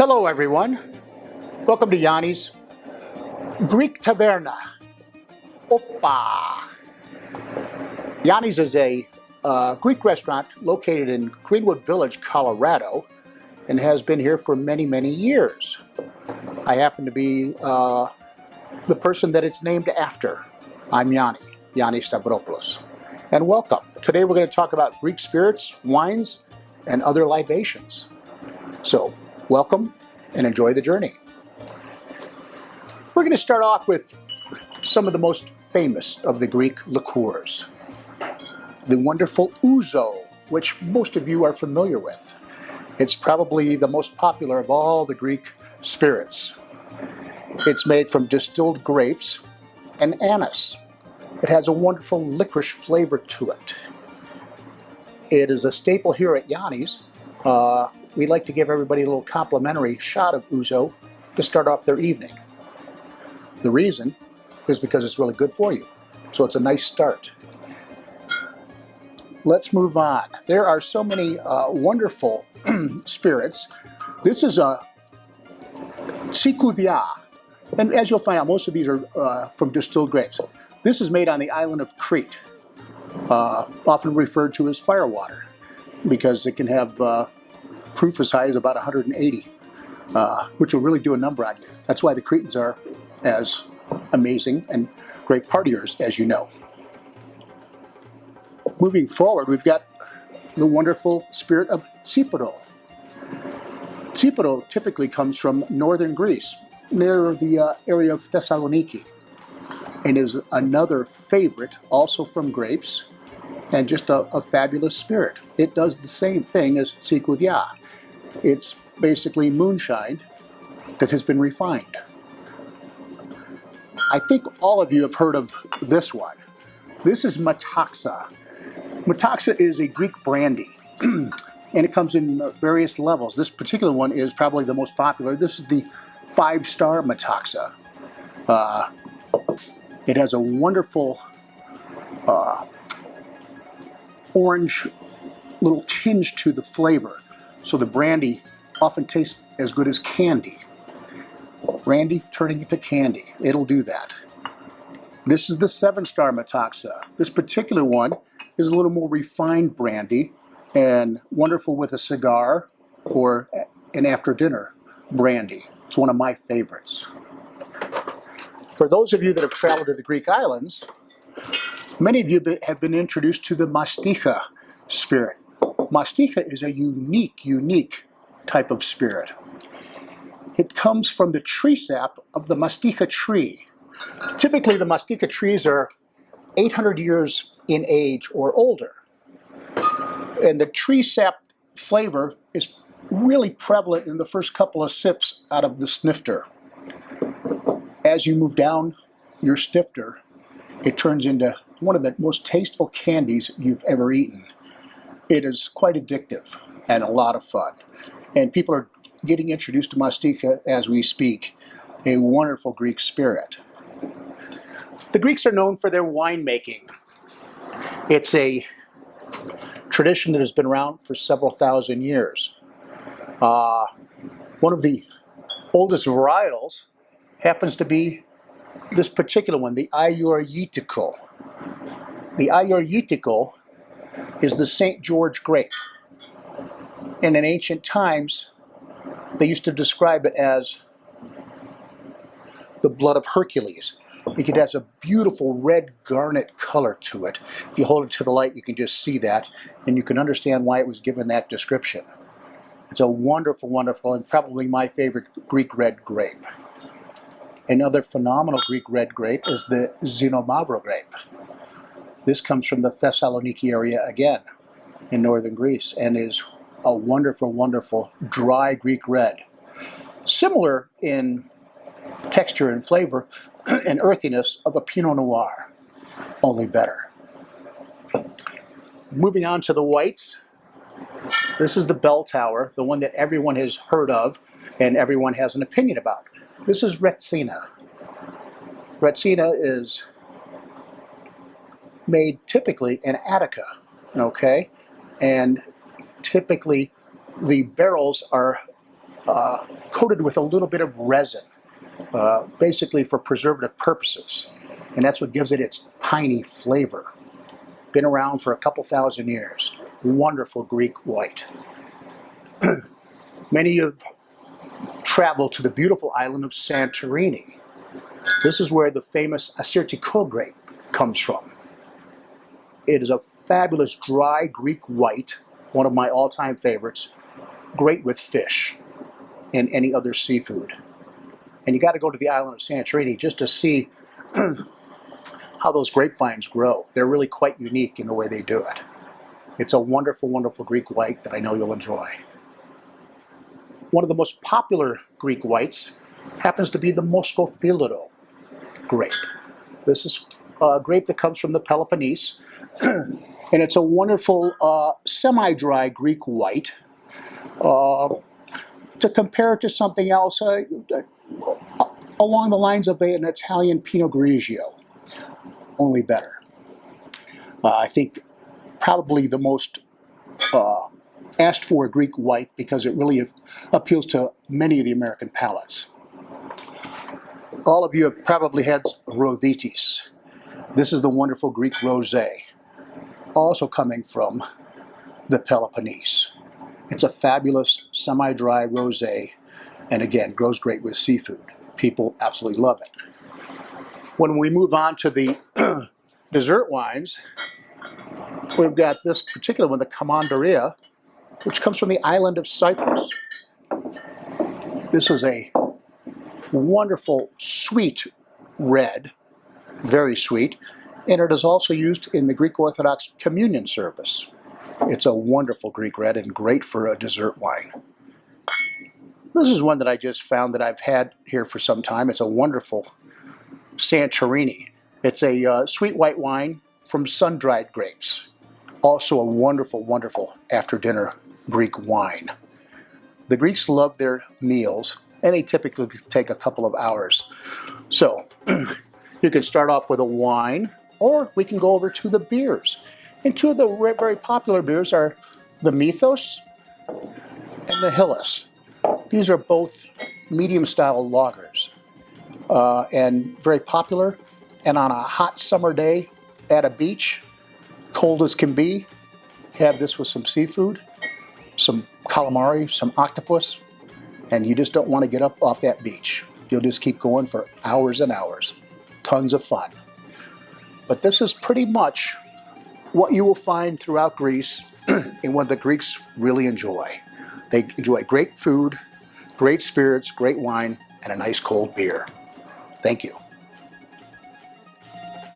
Hello everyone, welcome to Yanni's Greek Taverna. Opa! Yanni's is a Greek restaurant located in Greenwood Village, Colorado, and has been here for many, many years. I happen to be the person that it's named after. I'm Yanni Stavropoulos, and welcome. Today we're going to talk about Greek spirits, wines, and other libations. So, welcome and enjoy the journey. We're going to start off with some of the most famous of the Greek liqueurs. The wonderful ouzo, which most of you are familiar with. It's probably the most popular of all the Greek spirits. It's made from distilled grapes and anise. It has a wonderful licorice flavor to it. It is a staple here at Yanni's. We like to give everybody a little complimentary shot of ouzo to start off their evening. The reason is because it's really good for you. So it's a nice start. Let's move on. There are so many wonderful spirits. This is a tsikoudia. And as you'll find out, most of these are from distilled grapes. This is made on the island of Crete, often referred to as firewater, because it can have proof as high as about 180, which will really do a number on you. That's why the Cretans are as amazing and great partiers, as you know. Moving forward, we've got the wonderful spirit of tsiporo. Tsiporo typically comes from northern Greece, near the area of Thessaloniki, and is another favorite, also from grapes, and just a fabulous spirit. It does the same thing as tsikoudia. It's basically moonshine that has been refined. I think all of you have heard of this one. This is metaxa. Metaxa is a Greek brandy, and it comes in various levels. This particular one is probably the most popular. This is the 5-star metaxa. It has a wonderful orange little tinge to the flavor. So the brandy often tastes as good as candy. Brandy turning into candy. It'll do that. This is the 7-star metaxa. This particular one is a little more refined brandy and wonderful with a cigar or an after dinner brandy. It's one of my favorites. For those of you that have traveled to the Greek islands, many of you have been introduced to the mastika spirit. Mastika is a unique type of spirit. It comes from the tree sap of the mastika tree. Typically, the mastika trees are 800 years in age or older. And the tree sap flavor is really prevalent in the first couple of sips out of the snifter. As you move down your snifter, it turns into one of the most tasteful candies you've ever eaten. It is quite addictive and a lot of fun. And people are getting introduced to mastika as we speak, a wonderful Greek spirit. The Greeks are known for their winemaking. It's a tradition that has been around for several thousand years. One of the oldest varietals happens to be this particular one, the Ayurvedical. The Ayurvedical is the St. George grape. And in ancient times, they used to describe it as the blood of Hercules, because it has a beautiful red garnet color to it. If you hold it to the light, you can just see that, and you can understand why it was given that description. It's a wonderful, wonderful, and probably my favorite Greek red grape. Another phenomenal Greek red grape is the Xinomavro grape. This comes from the Thessaloniki area again, in northern Greece, and is a wonderful, wonderful dry Greek red. Similar in texture and flavor and earthiness of a Pinot Noir, only better. Moving on to the whites. This is the Bell Tower, the one that everyone has heard of and everyone has an opinion about. This is Retsina. Retsina is made typically in Attica, okay? And typically the barrels are coated with a little bit of resin, basically for preservative purposes. And that's what gives it its piney flavor. Been around for a couple thousand years. Wonderful Greek white. Many have traveled to the beautiful island of Santorini. This is where the famous Assyrtiko grape comes from. It is a fabulous dry Greek white, one of my all-time favorites, great with fish and any other seafood. And you got to go to the island of Santorini just to see how those grapevines grow. They're really quite unique in the way they do it. It's a wonderful, wonderful Greek white that I know you'll enjoy. One of the most popular Greek whites happens to be the Moscofilado grape. This is a grape that comes from the Peloponnese, and it's a wonderful semi-dry Greek white. To compare it to something else, along the lines of an Italian Pinot Grigio, only better. I think probably the most asked for Greek white because it really appeals to many of the American palates. All of you have probably had Rothitis. This is the wonderful Greek rosé, also coming from the Peloponnese. It's a fabulous semi-dry rosé, and again, grows great with seafood. People absolutely love it. When we move on to the dessert wines, we've got this particular one, the Commanderia, which comes from the island of Cyprus. This is a wonderful sweet red, very sweet, and it is also used in the Greek Orthodox communion service. It's a wonderful Greek red and great for a dessert wine. This is one that I just found that I've had here for some time. It's a wonderful Santorini. It's a sweet white wine from sun-dried grapes. Also a wonderful, wonderful after-dinner Greek wine. The Greeks love their meals, and they typically take a couple of hours. So you can start off with a wine, or we can go over to the beers. And two of the very popular beers are the Mythos and the Hillis. These are both medium-style lagers and very popular. And on a hot summer day at a beach, cold as can be, have this with some seafood, some calamari, some octopus, and you just don't want to get up off that beach. You'll just keep going for hours and hours. Tons of fun. But this is pretty much what you will find throughout Greece and what the Greeks really enjoy. They enjoy great food, great spirits, great wine, and a nice cold beer. Thank you.